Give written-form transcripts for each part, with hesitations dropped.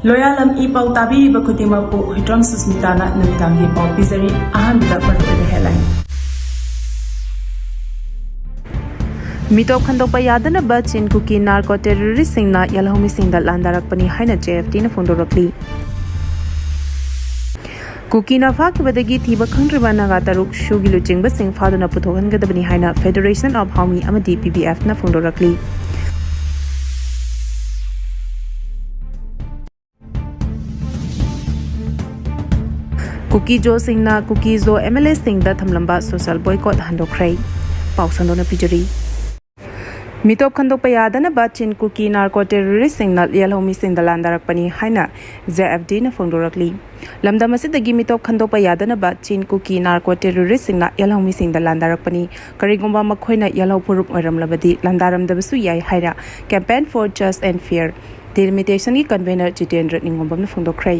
Loyalam E-PAO tabi bakutimapu hitram susmitana namitangi pau pizari ahan bidak marude headline. Mitop khandopa yadana ba chin Kuki narco terrorist Singda yalhomi Singda landarakpani haina JFT na fondorakli. Kuki na fakibadagi thiba khangriba naga taruk shugi luchingba sing faduna puthokangadabani haina Federation of Haumi amadi PBF na fondorakli. Kuki Zosingna Kuki Zo MLA Singda Thamlamb social boycott Handokre Pausandona Pijari Mitop Khandokpa yadana ba chin Kuki narco terrorist Singna yalhomi Singda landarakpani haina JFD na fondorakli Lamdam asidagi mitop Khandokpa yadana ba chin Kuki narco terrorist Singna yalhomi Singda landarakpani karigumba makhoina yalhau purup oiramlabadi landaramdabasu yai haira campaign for just and fair delimitation की convener Jitendra निंगोंबम फोंदोखरै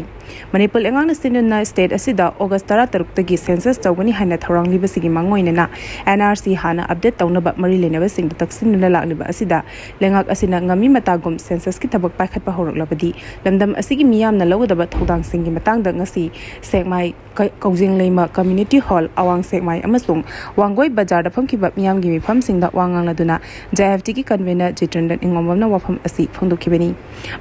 Manipur एंगांग सिंदुना state असिदा अगस्त 13 तगी census तौगनी हाना थौरांगलिब सिगी मंगोइनना NRC हाना update तौनबा मरि लेनबा सिंग तक्सिनुना लाक्लिबा असिदा लेंगाक असिना ngami matagum census की थबक पाखतपा होरकलबदी लमदम असिगी मियामना लौगदबा थौदांग सिंगी मतंगदा ngasi सेकमाई कौजिंग लेमा कम्युनिटी हॉल अवांग सेकमाई अमसुंग वांगोई बाजार दा फमखिबा मियामगी मिफम सिंगदा वांगांगलादुना जेएफटी की कन्वेनर जितेंद्र निंगोंबमना वाफम असि फोंदोखिबनी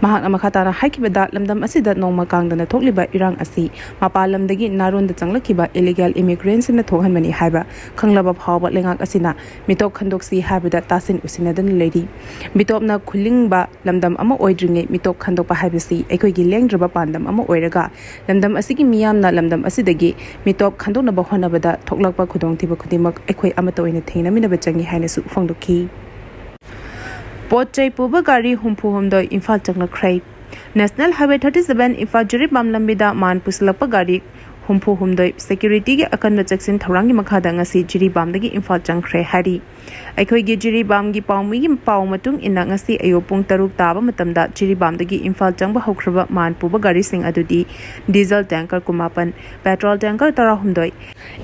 Mahakna makhatana haikibada lamdam asida nongma kangdana thokliba irang asi mapalamdagi naronda changlakhiba illegal immigrants na thokhanmani haiba khanglaba phawba lengak asina mitop khandoksi haibada tasin usinadan lady mitopna khulingba lamdam ama oidringe mitop khandokpa haibasi ekoigi lengdraba pandam ama oiraga lamdam asigi miyamna lamdam asidagi mitop khandokna bahonabada thoklakpa khudongthiba khudimak ekoi amata oina theinamina bachangi hainasu phongdokhi Pochai Puba Gari Humpu Humdo Infal Chaknakrai National Highway 37 Infal Jirib Mamlambida Man Puslapa Gari Humpu Humdo Security Akan Jackson Tarangi Makada ngasi Jiribamdagi Infal Changkre Hari Aikoigi Jiribamgi Paumi Pau Matung in ngasi Ayopung Taruk Taba Matamda Jiribamdagi Infal Changba Hokraba Man Puba Gari Sing Adudi Diesel Tanker Kumapan Petrol Tanker Tarahumdoi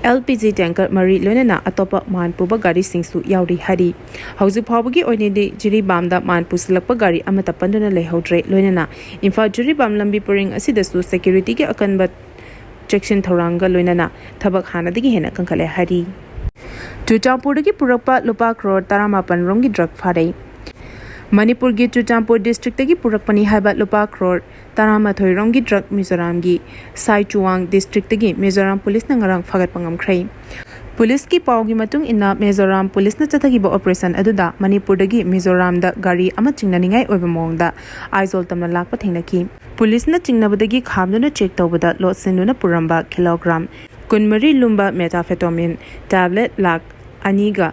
LPG Tanker Mari Lunena Atopa Man Puba Gari Singsu Yauri Hari Hausi Pabagi Oinidi Jiribamda Man Puslapa Gari Amatapanduna Lehodre Lunena Infal Jiribam Lambi Puring Asidasu Security Akanbat Section Thoranga Lunana Tabak Hanadigi Hena Kankale Hari Churchanpur Purakpa Lupa Road Thamlamb Rongi Drug Fade Manipur gi Churchanpur district gi Purakpani haiba Lupa Road Thamlamb Rongi Drug Mizoram gi Saichuang district gi Mizoram police na ngarang Fagatkhre khrei Police ki pawgi matung inna Mizoram police na chathagiba operation aduda Manipur dagi Mizoram da gari ama chingnaningai oiba mongda aizol tamna lakpa thengnaki Police na chingnabadagi khamduna check tawbada lot senduna puramba kilogram kunmari lumba methamphetamine tablet lak aniga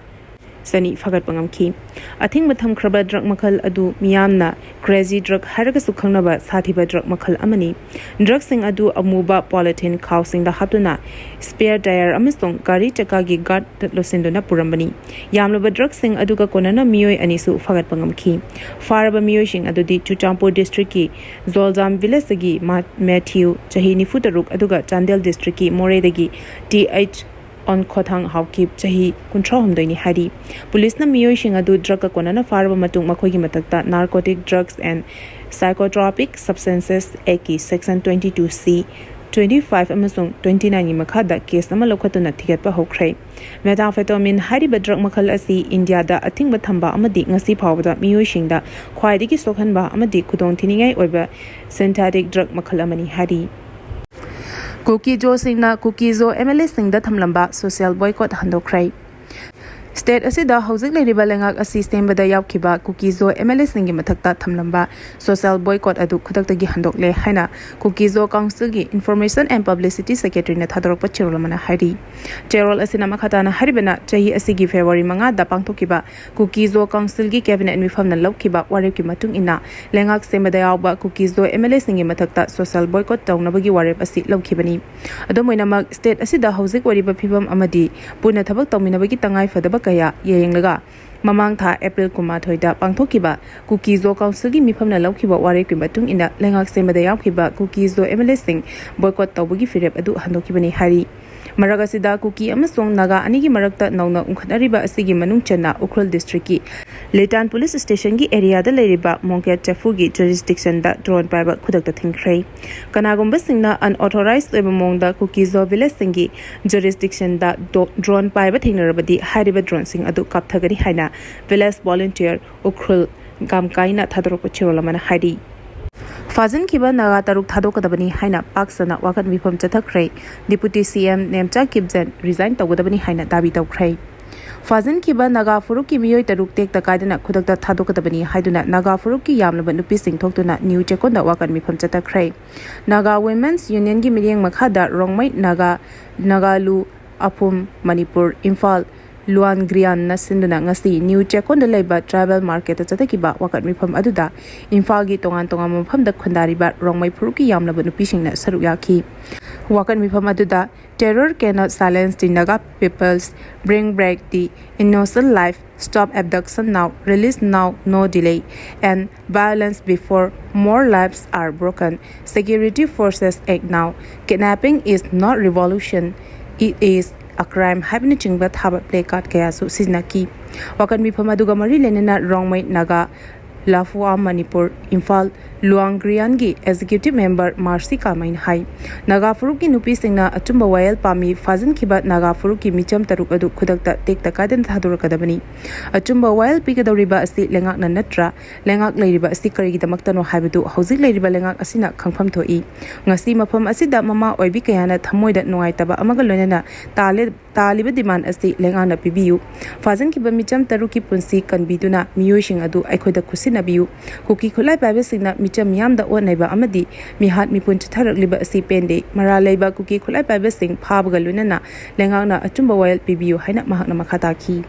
Sani Fagat Pangamki. I think Matham Kraba drug makal adu miyamna crazy drug haragasu khangnaba sathiba drug makal amani. Drug sing adu amuba polythene housing the hatuna spare tire amasong gari chakagi guard losinduna purambani. Yamlaba drug sing aduga konana miyoi anisu Fagat Pangamki. Faraba miyoi sing adudi Churchanpur district ki Zolzam village gi Matthew Chahini Futaruk aduga Chandel district ki Moredagi TH on Khothang Hawkip Chahi Kuntra Humdoini Hari. Police na miyoi shingadu drug konana farba matung makhogi matakta narcotic drugs and psychotropic substances Eki section 22C 25 amasung 29 ni makhada case nama lokhatuna thigatpa hokhrei methamphetamine hariba drug makhal asi India da athingba thamba amadi ngasi phawda miyoi shingda khwaidigi sokhanba amadi khudong thiningai oiba synthetic drug makhal amani hari Kuki Zosingna Kuki Zo MLA Singda Thamlamb social boycott Handokre State asida housing leriba lengak asi stembada yaukhiba Kuki Zo MLA singi mathakta Thamlamb social boycott adu khudaktagi handokle haina Kuki Zo council gi information and publicity secretary na thadorpa cherolamana hari cherol asina makhatana haribana chahi asigi February 5 da pangthokiba Kuki Zo council gi cabinet mifamna lokhiba warep ki matung ina lengak stembada yauba Kuki Zo MLA singi mathakta social boycott tawnabagi warep asi lokhibani adomoina state asida housing wariba phibam amadi puna thabak tawminabagi tangai fadaba kaya yenglaga mamang tha April kumathoida pangthokiba Kuki Zo council gi mifamna lokhiba ware ki matung ina lengak semada yakhiba Kuki Zo MLA sing boycott tawbagi firep adu handokibani hari Maraga sida Kuki amasong Naga anigi marakta nauna unkhanariba asigi manung chana Ukhrul district ki Letan police station ki area da leiriba Mongket Chafu gi jurisdiction da drone paiba khudakta thingkhre kanagumba singna unauthorized eba mongda Kuki zo village singi jurisdiction da drone paiba thingnarabadi hairiba drone sing adu kapthagani haina village volunteer Ukhrul gamkaina thadorok chirolamana haidi Fazin Kiba Naga Taruk Thadokadabani Haina Paksana Wakan Vipam Chathakre Deputy CM Nemcha Kibzen resigned Tagodabani Haina Dabi Tokre Fazin Kiba Naga Furuki Mio Taruk take the Kaidana Kudaka Thadokadabani Haiduna Naga Furuki Yamlaban Pising Tokuna New Chekonda Wakan Vipam Chathakre Naga Women's Union Gimiang Makada Rongmai Nagalu Apum Manipur Imphal Luan Grian na sinduna ngasi New Chekon leba travel market chatakiba wakat mifam aduda Imphal gi tongan mafam da khundariba rongmai phuruki yamlaba nupising na saru yaki wakat mifam aduda terror cannot silence the Naga peoples bring back the innocent life stop abduction now release now no delay and violence before more lives are broken security forces act now kidnapping is not revolution it is a crime happening chingba thaba play card kaya su siznaki wakan mi phamaduga mari lenena rongmai Naga Lafua Manipur Imphal Luangrian gi executive member Marsi Kamain hai Naga Furuki nupi singna achumba wayal pami Fazin Kiba Naga Furuki micham taruk adu khudakta tekta kaden thadur kadabani achumba wayal pikadoriba asi lengak na natra lengak leiriba asi karigi damakta no haibadu hauzik leiriba lengak asina khangpham thoi ngasi mafam asida mama oibi kayana thamoida nuaitaba amaga lonena taliba demand asi lengak na pibiu Fazin Kiba micham taruki punsi kanbiduna miyoishing adu aikhoida Nabiu Kuki Kulai Pabesina Micham Yamda or neighbor Amadi Mihat Mipun Tarak Liba Si Pende Maraleba Kuki Kulai Pabesing Pabagalunana Lengana Achumba Wild Pibiu Haina Mahana Makataki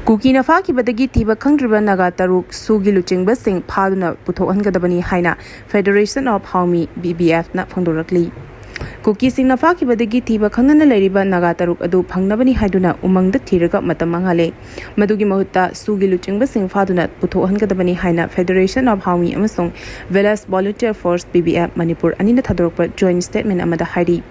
Kuki na Faki Badagi Tiba Kangriba Naga Taruk Sugi Luching Besing Paduna Puto Angadabani Haina Federation of Haumi BBF na Fondorakli Kuki sing na Faki Badagi Tiba Kangana Leriba Naga Taruk Adu Pangnabani Haiduna Umang the Tiraga Matamangale Madugi Mahuta Sugi Luching Basing Faduna Puto Hangadabani Haina Federation of Haumi Amasong Velas Volunteer Force BBF Manipur Anina Thadorpa joint statement Amada Haidi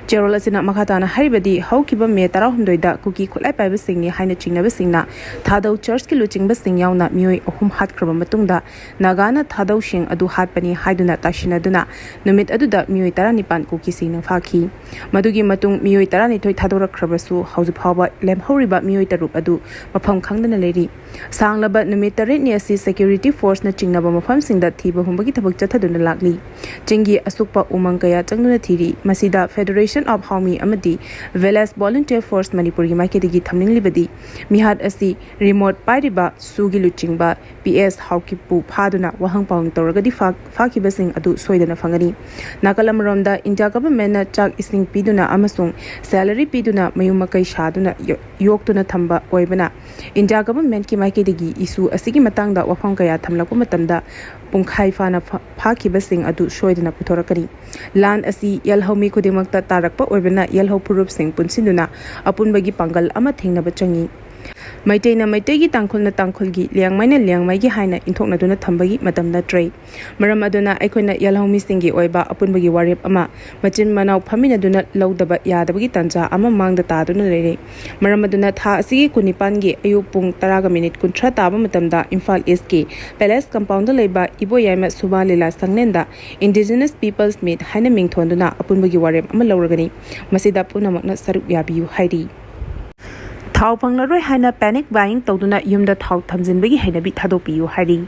Gerald Asina Makatana Haribadi Haukiba Me Tarahumdoida Kuki Kulai Pabasing ni Haina Chingna Basingna Thadau Church ki Luching Basing Yauna Mui Ohum Hat Krabamatunda Nagana Thadau Shing Adu Hatpani Haiduna Tashina Duna Numit Aduda Mui Taranipan Kuki sing Faki Madugi Matung Mui Tarani Toy Thadora Krabasu House Power Lem Horiba Mui Taruk Adu Mapam Kangdana Lady Sanglaba Numitare Niasi Security Force na Chingnaba Mafam Singda Tiba Humbagi Tabak Chataduna Lakli Chingi Asukpa Umangkaya Changuna Thiri Masida Federation of Haumi Amadi Velas Volunteer Force Manipuri Makedigi Thamling Libadi Mihat Asi Remote Pariba Sugi Luchingba PS Haukipu Paduna Wahang Pang Toragadi Faki Basing Adu Soidana Fangani Nakalam Ronda India government na Chak Ising Piduna Amasung Salary Piduna Mayumakai Shaduna Yoktuna Thamba Oibana India government ki Makedigi Isu Asigi Matangda Wafangkaya Thamlaku Matamda Pungkai Fana Faki Basing Adu Soidana Putorakari Land Asi Yalhomi Kudimakta Tarakpa Oibana Yalho Purup Sing Punsinduna Apunbagi Pangal Amathing Nabachangi Maitena Maitegi Tangkul Tangkulgi Liang Maina Liang Maigi Haina Intokna Duna Thambagi Matamda Tray Maram Aduna Aikona Yalhomi Singi Oiba Apunbagi Warip Ama Machin Manau Pamina Duna Laudaba Yadabagi Tanja Ama Mang the Taduna Lere Maram Aduna Tha Asi Kunipangi Ayupung Taraga Minute Kuntra Taba Matamda Imphal SK Palace Compound Leba Ibo Yama Suba Lila Sangnenda Indigenous Peoples Meet Haina Ming Thonduna Apunbagi Warip Ama Lauragani Masida Punamakna Saruk Yabiu Haidi Thau Panglaroi Haina panic buying Toduna Yumda Thau Tamzinbagi Hainabi Tadopiu Hari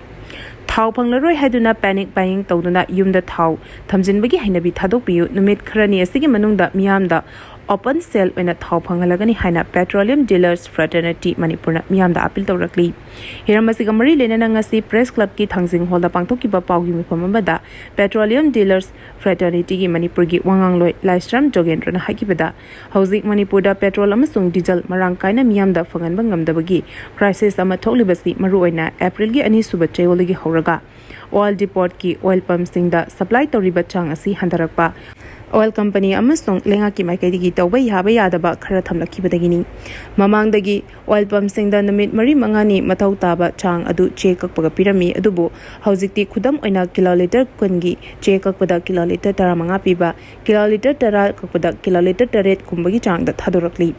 Thau Panglaroi Haduna panic buying Toduna Yumda Thau Tamzinbagi Hainabi Tadopiu Numit Krani Asigi Manunda Miamda Open Sale when a Thau Pangalagani Haina Petroleum Dealers Fraternity Manipurna Miamda Apil Torakli Hiramasigamari Lenangasi Press Club Ki Tangzing Holda Pangtoki Bapaugi Mipamabada Petroleum Dealers Fraternity Ki Manipurgi Wangangloi Lystram Jogendrona Hakibada Housing Manipurda Petrol Amasung Diesel Marangkaina Miamda Fanganbangam Dabagi Crisis Ama Tolibasi Maruina April Gi Ani Subacheoligi Horaga Oil Depot Ki Oil Pump Singda Supply Toriba Chang Asi Handarakpa oil company amasung lenga ki maikaidigi tawba yaba yadaba khara thamlakhibadagini mamangdagi oil pump singda namit mari mangani mathau taba chang adu che kakpaga pirami adubu haujikti khudam oina kiloliter kungi che kakpada kiloliter 15 piba kiloliter 10 kakpada kiloliter 8 kumbagi changda thadorakli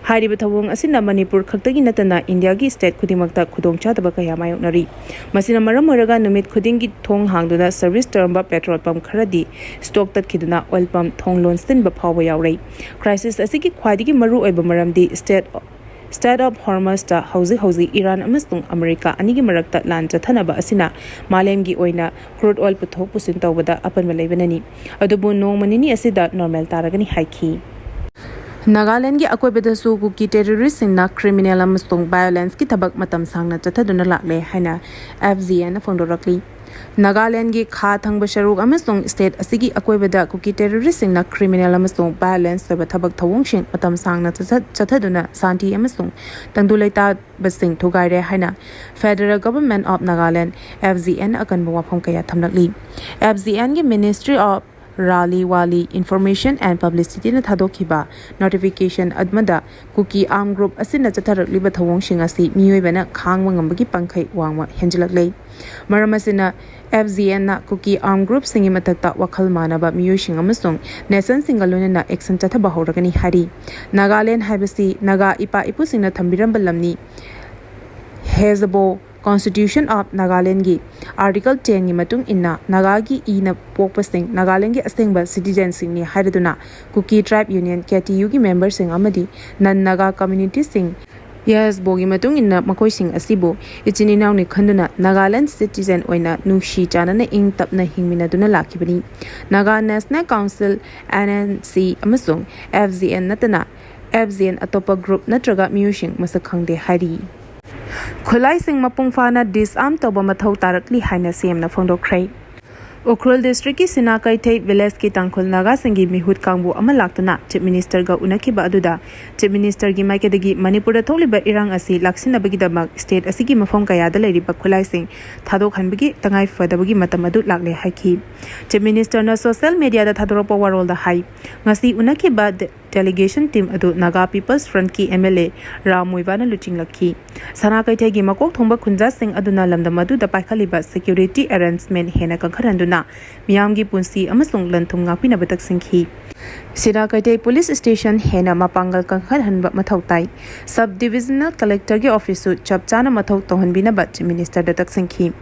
hairiba thawong asina manipur khaktagi natana india gi state khudimakta khudong chadaba kaya mayoknari masina maram oraga namit khudingi thong hangduna service term ba petrol pump kharadi stock tat khiduna oil pump thong lon sin ba phawa yawrei crisis asigi khwadigi maru oiba maramdi state of hormuz ta hauzi iran amasung america anigi marakta lan chathanaba asina malemgi oina crude oil puthok pusin tawbada apan malaibanani adubu nongmanini asida normal taragani haiki Nagaland gi akoibeda su Kuki terrorist singna criminal amasung violence ki tabak matam sangna chathaduna lakle haina FZN fondorakli Nagaland gi kha thangba sharuk amasung state asigi akoibeda Kuki terrorist singna criminal amasung violence saba thabak thawong sing matam sangna chathaduna santi amasung tangdulaita basing thugaire haina Federal Government of Nagaland FZN akan bawapom kaya thamlakli FZN gi Ministry of Rally Wali Information and Publicity na thadokhiba notification admada Kuki arm group asina chatharakliba thawong singasi miyoibana khangwa ngambagi pangkhai wangwa henjilaklei maramasina FZN na Kuki arm group singi matakta wakhal manaba miyosing amasung nation singalone na action chathaba horagani hari Nagaland haibasi naga ipa ipu singna thambiramba lamni hezabo Constitution of Nagaland gi Article 10 gi matung inna Naga gi ina pokpasing Nagaland gi asengba citizen sing ni haiduna Kuki Tribe Union KTU gi member sing amadi nan Naga community sing yes bogi matung inna makoi sing asibu ichini naw ni khanduna Nagaland citizen oina nushi chana na ing tapna hingmina duna lakibani Naga National Council NNC amasung FZN natana FZN atopa group natraga musing masakhangde hari Khulai sing mapung fana disarm toba mathau tarakli haina CM na phongdokhrei Ukhrul district ki Sinakai thei village ki tangkhul naga singi mihut kangbu ama laktuna chief minister ga unakhiba aduda chief minister gi maikedagi manipur da tholiba irang asi laksinabagi damak state asigi mafom kaya da leiriba khulai sing thadok hanbagi tangai fadabagi matam adu lakle haiki chief minister na social media da thadoropa warol da hai ngasi unakhiba delegation team adu Naga People's Front ki MLA Ramuivana luching lakhi Sanakai thei gi makok thongba khunja sing aduna lamdam adu da paikhaliba security arrangement hena kankharanduna miyam gi punsi amasung lanthum ngapina batak singhi Sinakai thei police station hena mapangal kankhar hanba mathau tai sub divisional collector gi office chapchana mathau tohanbina ba chief minister da tak singhi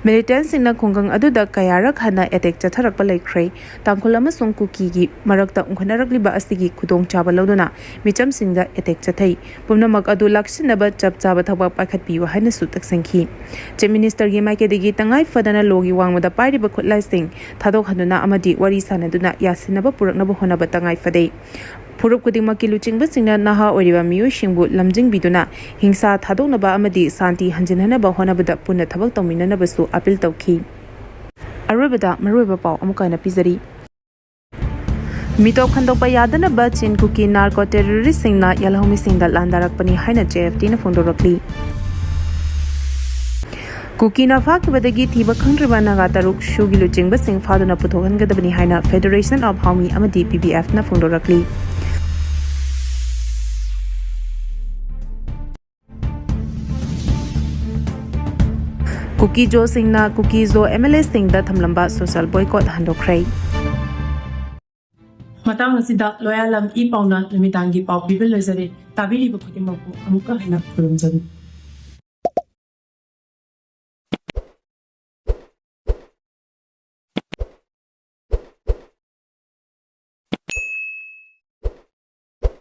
militants singna khungang adu da kayarak hana attack chatharak pa laikhrei tangkhul amasung Kuki gi marakta ungkhanarakli ba asigi khudong chaba loduna micham singda attack chathai pumnamak adu laksinaba chapchaba thaba pakhat piwa haina su tak singhi chief minister gi maike digi tangai fadana logi wangmada pairi ba khutlai sing thadok hanuna amadi wari sanaduna yasinaba puraknaba honaba tangai fadei Purup kudingmaki luchingba singna naha oriba miyo shingbu lamjing biduna hingsa thadoknaba amadi santi hanjinhanaba honabada punna thabak tawminanaba su appeal tawki Arubada maruiba paw amukaina pizari Mito khandokpa yadana ba chin Kuki narco terrorist singna yalhomi singda landarakpani haina JFT na fondorakli Kuki na fakibadagi thiba khangriba naga taruk shugi luchingba sing faduna puthogangadabani haina Federation of Haumi amadi PBF na fondorakli Kuki Zosingna Kuki Zo MLA Singda Thamlamb social boycott handokhrei Matang asida loyalam E-PAO na namitangi pau bibil lezari tabiri ba khudimako amuka hina khurumjari